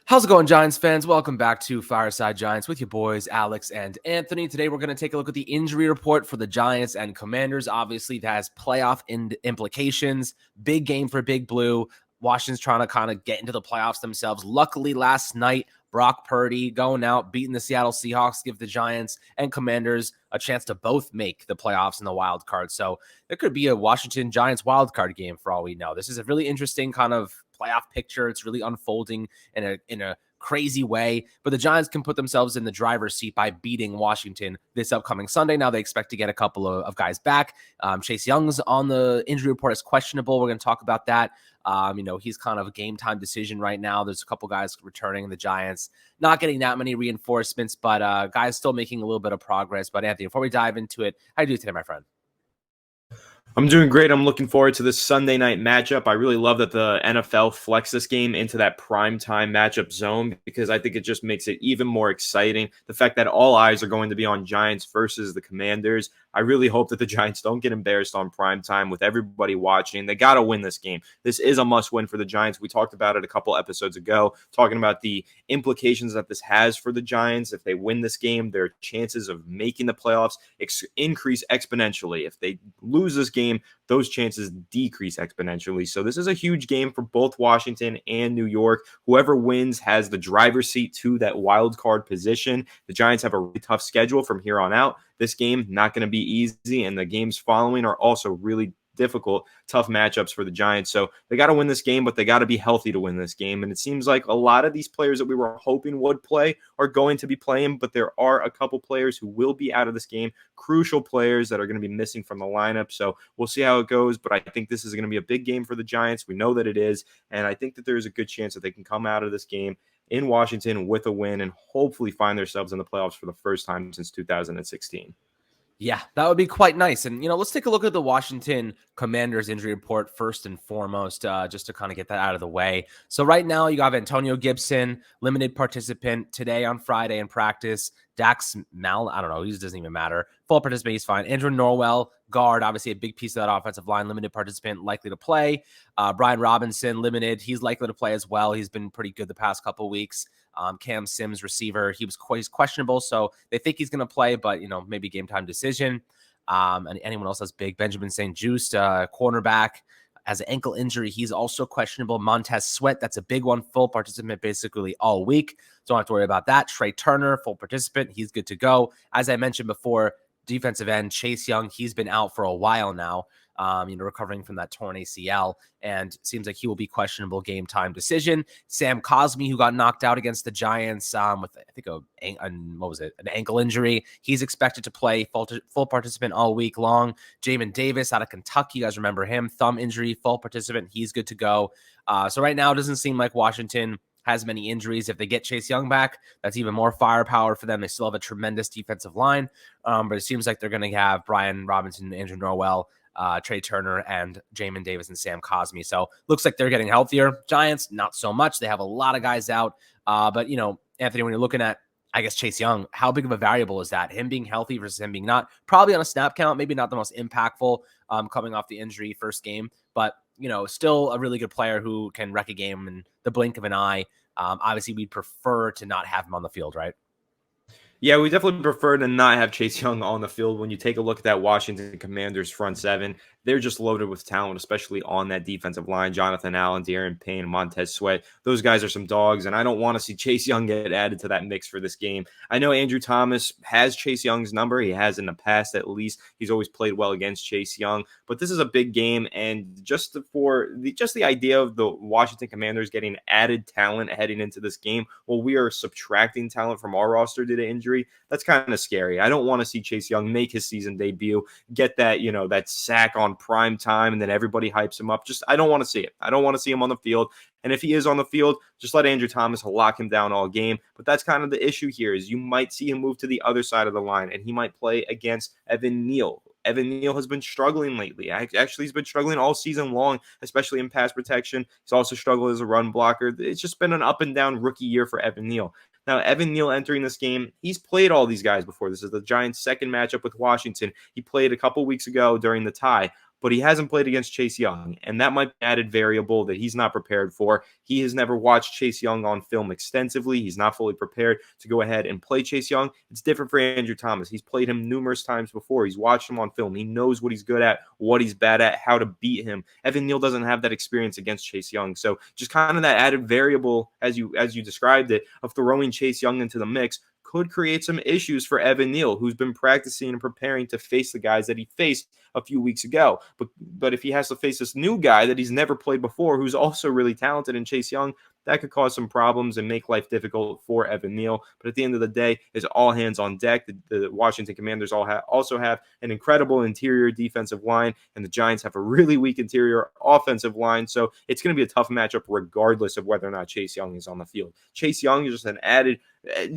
How's it going, Giants fans? Welcome back to Fireside Giants with your boys, Alex and Anthony. Today, we're going to take a look at the injury report for the Giants and Commanders. Obviously, that has playoff implications. Big game for Big Blue. Washington's trying to kind of get into the playoffs themselves. Luckily, last night, Brock Purdy going out, beating the Seattle Seahawks, give the Giants and Commanders a chance to both make the playoffs in the wild card. So there could be a Washington Giants wild card game for all we know. This is a really interesting kind of playoff picture. It's really unfolding in a crazy way, but the Giants can put themselves in the driver's seat by beating Washington this upcoming Sunday. Now they expect to get a couple of guys back. Chase Young's on the injury report as questionable. We're going to talk about that. He's kind of a game time decision right now. There's a couple guys returning. The Giants not getting that many reinforcements, but guys still making a little bit of progress. But Anthony, before we dive into it, how do you do today, my friend? I'm doing great. I'm looking forward to this Sunday night matchup. I really love that the NFL flexed this game into that primetime matchup zone because I think it just makes it even more exciting. The fact that all eyes are going to be on Giants versus the Commanders. I really hope that the Giants don't get embarrassed on primetime with everybody watching. They got to win this game. This is a must-win for the Giants. We talked about it a couple episodes ago, talking about the implications that this has for the Giants. If they win this game, their chances of making the playoffs increase exponentially. If they lose this game, those chances decrease exponentially. So this is a huge game for both Washington and New York. Whoever wins has the driver's seat to that wild card position. The Giants have a really tough schedule from here on out. This game, not going to be easy, and the games following are also really difficult, tough matchups for the Giants. So they got to win this game, but they got to be healthy to win this game. And it seems like a lot of these players that we were hoping would play are going to be playing, but there are a couple players who will be out of this game, crucial players that are going to be missing from the lineup. So we'll see how it goes, but I think this is going to be a big game for the Giants. We know that it is, and I think that there's a good chance that they can come out of this game in Washington with a win and hopefully find themselves in the playoffs for the first time since 2016. Yeah, that would be quite nice. And, let's take a look at the Washington Commanders injury report first and foremost, just to kind of get that out of the way. So right now you have Antonio Gibson, limited participant today on Friday in practice. Dax I don't know, he doesn't even matter. Full participant, he's fine. Andrew Norwell, guard, obviously a big piece of that offensive line, limited participant, likely to play. Brian Robinson, limited, he's likely to play as well. He's been pretty good the past couple weeks. Cam Sims, receiver, he's questionable, so they think he's going to play, but, maybe game time decision. And anyone else that's big, Benjamin St. Juste, cornerback, has an ankle injury. He's also questionable. Montez Sweat, that's a big one, full participant basically all week. Don't have to worry about that. Trey Turner, full participant. He's good to go. As I mentioned before, defensive end Chase Young, he's been out for a while now, recovering from that torn ACL, and seems like he will be questionable game time decision. Sam Cosmi, who got knocked out against the Giants with, I think, an ankle injury. He's expected to play full participant all week long. Jamin Davis out of Kentucky, you guys remember him, thumb injury, full participant. He's good to go. So right now, it doesn't seem like Washington has many injuries. If they get Chase Young back, that's even more firepower for them. They still have a tremendous defensive line, but it seems like they're going to have Brian Robinson, Andrew Norwell, Trey Turner, and Jamin Davis and Sam Cosmi. So looks like they're getting healthier. Giants, not so much. They have a lot of guys out. But, Anthony, when you're looking at, I guess, Chase Young, how big of a variable is that? Him being healthy versus him being not? Probably on a snap count, maybe not the most impactful coming off the injury first game, but still a really good player who can wreck a game in the blink of an eye. Obviously, we'd prefer to not have him on the field, right? Yeah, we definitely prefer to not have Chase Young on the field. When you take a look at that Washington Commanders front seven, they're just loaded with talent, especially on that defensive line. Jonathan Allen, De'Aaron Payne, Montez Sweat. Those guys are some dogs, and I don't want to see Chase Young get added to that mix for this game. I know Andrew Thomas has Chase Young's number. He has in the past, at least. He's always played well against Chase Young. But this is a big game, and just the idea of the Washington Commanders getting added talent heading into this game, while we are subtracting talent from our roster due to injury, that's kind of scary. I don't want to see Chase Young make his season debut, get that, that sack on prime time, and then everybody hypes him up. I don't want to see it. I don't want to see him on the field. And if he is on the field, just let Andrew Thomas lock him down all game. But that's kind of the issue here, is you might see him move to the other side of the line, and he might play against Evan Neal. Evan Neal has been struggling lately. Actually, he's been struggling all season long, especially in pass protection. He's also struggled as a run blocker. It's just been an up and down rookie year for Evan Neal. Now, Evan Neal entering this game, he's played all these guys before. This is the Giants' second matchup with Washington. He played a couple weeks ago during the tie. but he hasn't played against Chase Young, and that might be an added variable that he's not prepared for. He has never watched Chase Young on film extensively. He's not fully prepared to go ahead and play Chase Young. It's different for Andrew Thomas. He's played him numerous times before. He's watched him on film. He knows what he's good at, what he's bad at, how to beat him. Evan Neal doesn't have that experience against Chase Young. So just kind of that added variable, as you described it, of throwing Chase Young into the mix could create some issues for Evan Neal, who's been practicing and preparing to face the guys that he faced a few weeks ago. But if he has to face this new guy that he's never played before, who's also really talented in Chase Young, that could cause some problems and make life difficult for Evan Neal. But at the end of the day, it's all hands on deck. The Washington Commanders also have an incredible interior defensive line, and the Giants have a really weak interior offensive line. So it's going to be a tough matchup regardless of whether or not Chase Young is on the field. Chase Young is just an added,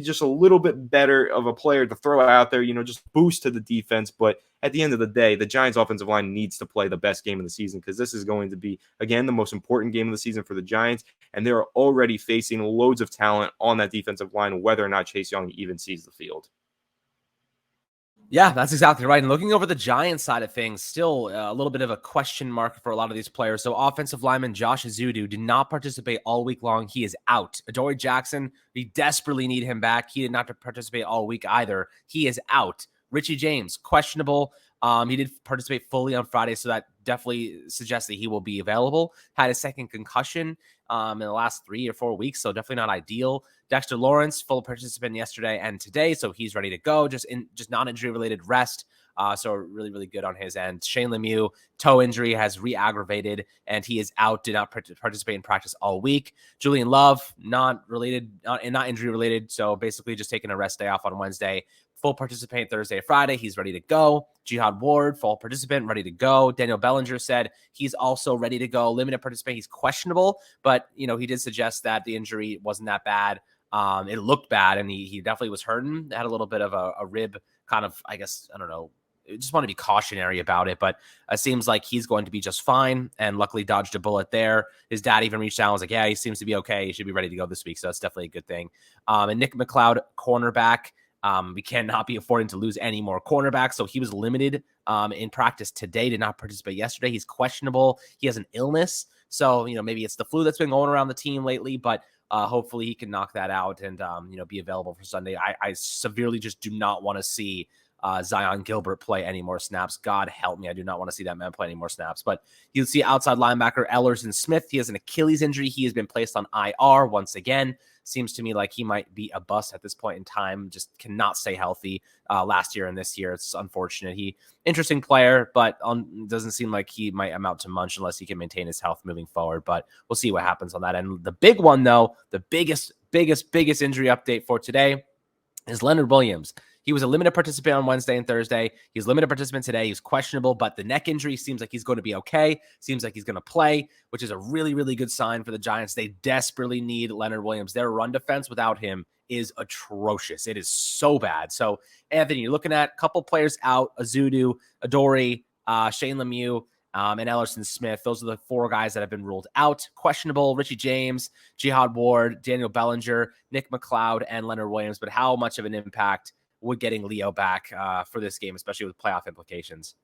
just a little bit better of a player to throw out there, just boost to the defense. But at the end of the day, the Giants offensive line needs to play the best game of the season, because this is going to be, again, the most important game of the season for the Giants. And they're already facing loads of talent on that defensive line, whether or not Chase Young even sees the field. Yeah, that's exactly right. And looking over the Giants side of things, still a little bit of a question mark for a lot of these players. So offensive lineman Josh Ezeudu did not participate all week long. He is out. Adoree Jackson, we desperately need him back. He did not participate all week either. He is out. Richie James, questionable. He did participate fully on Friday, so that definitely suggests that he will be available. Had a second concussion in the last 3 or 4 weeks, so definitely not ideal. Dexter Lawrence, full participant yesterday and today, so he's ready to go. Just non-injury related rest. So really, really good on his end. Shane Lemieux, toe injury has re-aggravated, and he is out. Did not participate in practice all week. Julian Love, not injury related, so basically just taking a rest day off on Wednesday. Full participant Thursday, Friday. He's ready to go. Jihad Ward, full participant, ready to go. Daniel Bellinger said he's also ready to go. Limited participant, he's questionable, but he did suggest that the injury wasn't that bad. It looked bad, and he definitely was hurting. Had a little bit of a rib kind of, I guess, I don't know. Just want to be cautionary about it, but it seems like he's going to be just fine, and luckily dodged a bullet there. His dad even reached out and was like, yeah, he seems to be okay. He should be ready to go this week, so that's definitely a good thing. And Nick McLeod, cornerback. We cannot be affording to lose any more cornerbacks, so he was limited in practice today, did not participate yesterday. He's questionable. He has an illness, so maybe it's the flu that's been going around the team lately, but hopefully he can knock that out and be available for Sunday. I severely just do not want to see Zion Gilbert play any more snaps. God help me, I do not want to see that man play any more snaps. But you'll see outside linebacker Ellerson Smith. He has an Achilles injury. He has been placed on IR once again. Seems to me like he might be a bust at this point in time. Just cannot stay healthy last year and this year. It's unfortunate. Interesting player, but doesn't seem like he might amount to much unless he can maintain his health moving forward. But we'll see what happens on that. And the big one, though, the biggest injury update for today is Leonard Williams. He was a limited participant on Wednesday and Thursday. He's limited participant today. He's questionable, but the neck injury seems like he's going to be okay. Seems like he's going to play, which is a really, really good sign for the Giants. They desperately need Leonard Williams. Their run defense without him is atrocious. It is so bad. So, Anthony, you're looking at a couple players out: Ezeudu, Adoree, Shane Lemieux, and Ellerson Smith. Those are the 4 guys that have been ruled out. Questionable: Richie James, Jihad Ward, Daniel Bellinger, Nick McLeod, and Leonard Williams. But how much of an impact would getting Leo back for this game, especially with playoff implications?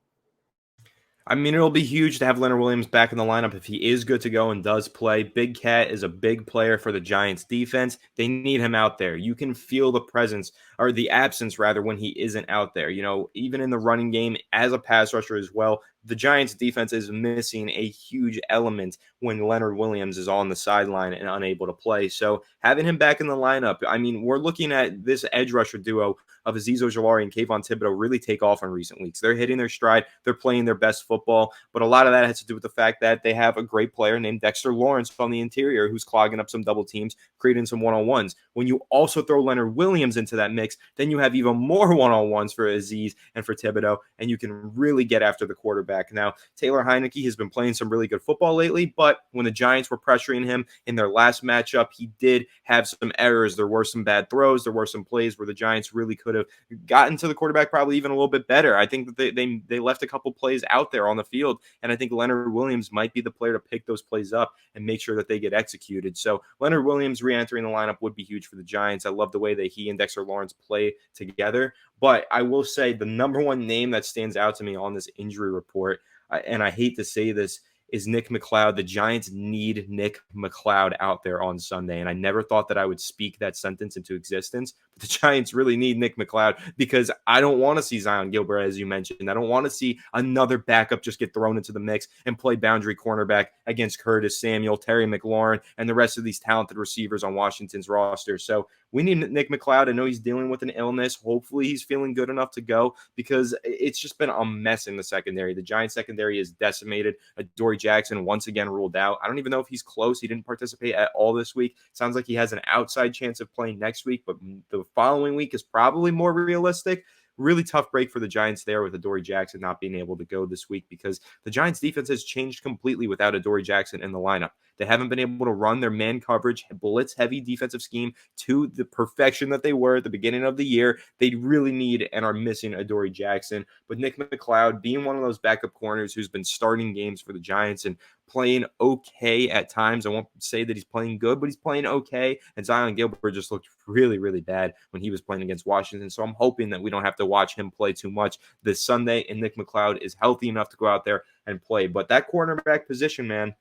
I mean, it'll be huge to have Leonard Williams back in the lineup if he is good to go and does play. Big Cat is a big player for the Giants defense. They need him out there. You can feel the presence, or the absence rather, when he isn't out there. Even in the running game as a pass rusher as well, the Giants defense is missing a huge element when Leonard Williams is on the sideline and unable to play. So having him back in the lineup, I mean, we're looking at this edge rusher duo of Azeez Ojulari and Kayvon Thibodeaux really take off in recent weeks. They're hitting their stride. They're playing their best football. But a lot of that has to do with the fact that they have a great player named Dexter Lawrence on the interior who's clogging up some double teams, creating some one-on-ones. When you also throw Leonard Williams into that mix, then you have even more one-on-ones for Azeez and for Thibodeaux, and you can really get after the quarterback. Now, Taylor Heinicke has been playing some really good football lately, but when the Giants were pressuring him in their last matchup, he did have some errors. There were some bad throws. There were some plays where the Giants really could have gotten to the quarterback probably even a little bit better. I think that they left a couple plays out there on the field, and I think Leonard Williams might be the player to pick those plays up and make sure that they get executed. So Leonard Williams re-entering the lineup would be huge for the Giants. I love the way that he and Dexter Lawrence play together. But I will say the number one name that stands out to me on this injury report, and I hate to say this, is Nick McLeod. The Giants need Nick McLeod out there on Sunday. And I never thought that I would speak that sentence into existence. But the Giants really need Nick McLeod because I don't want to see Zion Gilbert, as you mentioned. I don't want to see another backup just get thrown into the mix and play boundary cornerback against Curtis Samuel, Terry McLaurin, and the rest of these talented receivers on Washington's roster. So we need Nick McLeod. I know he's dealing with an illness. Hopefully he's feeling good enough to go because it's just been a mess in the secondary. The Giants secondary is decimated. Adoree Jackson once again ruled out. I don't even know if he's close. He didn't participate at all this week. Sounds like he has an outside chance of playing next week, but the following week is probably more realistic. Really tough break for the Giants there with Adoree Jackson not being able to go this week because the Giants defense has changed completely without Adoree Jackson in the lineup. They haven't been able to run their man coverage, blitz heavy defensive scheme to the perfection that they were at the beginning of the year. They really need and are missing Adoree Jackson. But Nick McLeod being one of those backup corners who's been starting games for the Giants and playing okay at times. I won't say that he's playing good, but he's playing okay. And Zion Gilbert just looked really, really bad when he was playing against Washington. So I'm hoping that we don't have to watch him play too much this Sunday and Nick McLeod is healthy enough to go out there and play. But that cornerback position, man,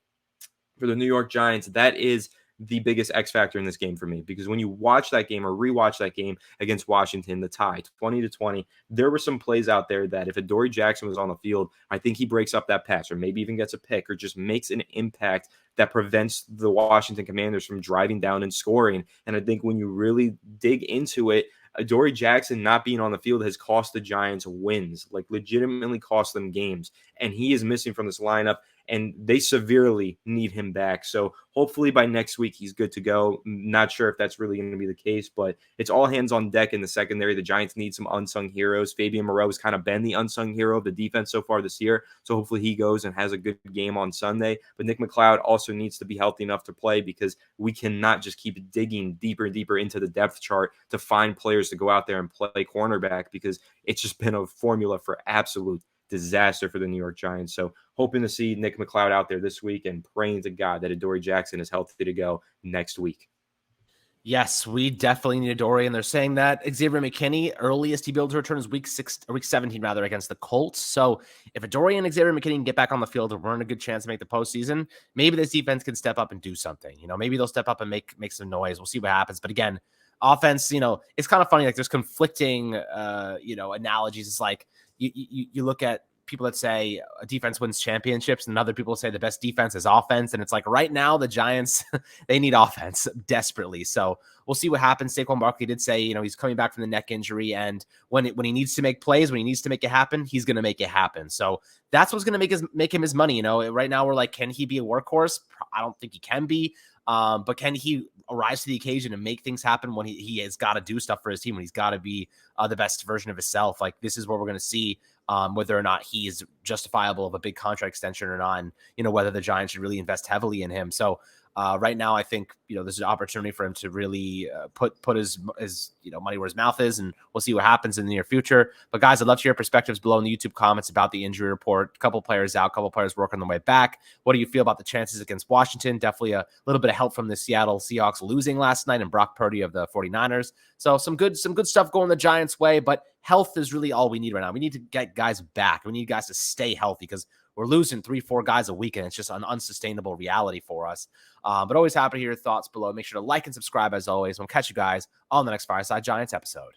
for the New York Giants, that is the biggest X factor in this game for me, because when you watch that game or rewatch that game against Washington, the tie 20-20, there were some plays out there that if Adoree Jackson was on the field, I think he breaks up that pass or maybe even gets a pick or just makes an impact that prevents the Washington Commanders from driving down and scoring. And I think when you really dig into it, Adoree Jackson not being on the field has cost the Giants wins, like legitimately cost them games. And he is missing from this lineup, and they severely need him back. So hopefully by next week, he's good to go. Not sure if that's really going to be the case, but it's all hands on deck in the secondary. The Giants need some unsung heroes. Fabian Moreau has kind of been the unsung hero of the defense so far this year. So hopefully he goes and has a good game on Sunday. But Nick McLeod also needs to be healthy enough to play because we cannot just keep digging deeper and deeper into the depth chart to find players to go out there and play cornerback, because it's just been a formula for absolute disaster for the New York Giants. So hoping to see Nick McLeod out there this week and praying to God that Adoree Jackson is healthy to go next week. Yes, we definitely need Adoree, and they're saying that Xavier McKinney, earliest he'll be able to return is week 17 rather, against the Colts. So if Adoree and Xavier McKinney can get back on the field, we're in a good chance to make the postseason. Maybe this defense can step up and do something. Maybe they'll step up and make some noise. We'll see what happens. But again, offense, it's kind of funny. Like there's conflicting, analogies. It's like you look at people that say a defense wins championships, and other people say the best defense is offense. And it's like right now the Giants, they need offense desperately. So we'll see what happens. Saquon Barkley did say, he's coming back from the neck injury, and when he needs to make plays, when he needs to make it happen, he's going to make it happen. So that's what's going to make him his money. Right now we're like, can he be a workhorse? I don't think he can be. But can he rise to the occasion and make things happen when he has got to do stuff for his team, when he's got to be the best version of himself? Like this is where we're going to see whether or not he is justifiable of a big contract extension or not, and whether the Giants should really invest heavily in him. So right now, I think there's an opportunity for him to really put his money where his mouth is, and we'll see what happens in the near future. But guys, I'd love to hear your perspectives below in the YouTube comments about the injury report. A couple players out, a couple players working their way back. What do you feel about the chances against Washington? Definitely a little bit of help from the Seattle Seahawks losing last night and Brock Purdy of the 49ers. So some good stuff going the Giants' way, but health is really all we need right now. We need to get guys back. We need guys to stay healthy because we're losing 3-4 guys a week, and it's just an unsustainable reality for us. But always happy to hear your thoughts below. Make sure to like and subscribe as always. We'll catch you guys on the next Fireside Giants episode.